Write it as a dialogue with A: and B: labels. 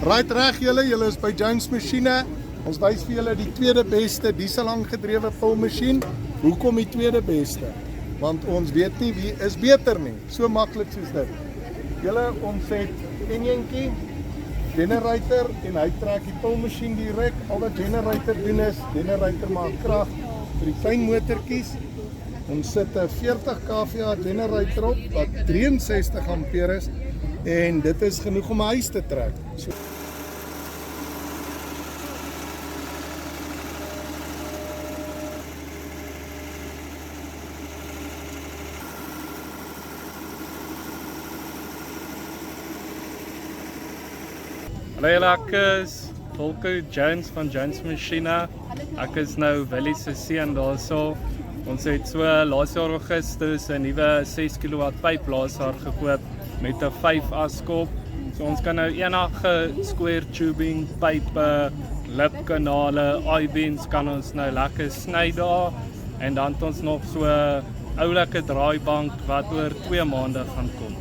A: Right reg julle is by Jones Masjiene. Ons wys vir julle die tweede beste diesel aangedrewe pulmasjien. Hoekom die tweede beste? Want ons weet nie wie is beter nie. So maklik soos dit. Julle ons het enjintjie, generator en hy trek die pulmasjien direk. Al wat generator doen is, generator maak krag vir die klein motortjies. Ons sit 'n 40 kVA generator op wat 63 ampere is en dit is genoeg om 'n huis te trek. So,
B: Hallo julle, ek is Volker Jones van Jones Masjiene. Ek is nou Willie se seun daarso. Ons het so laas jaar Augustus 'n nuwe 6 kW pypblaser gekoop met 'n 5 askop. So ons kan nou enige square tubing, pype, lipkanale, I-beams kan ons nou lekker sny daar en dan het ons nog so 'n oulike draaibank wat oor 2 maande gaan kom.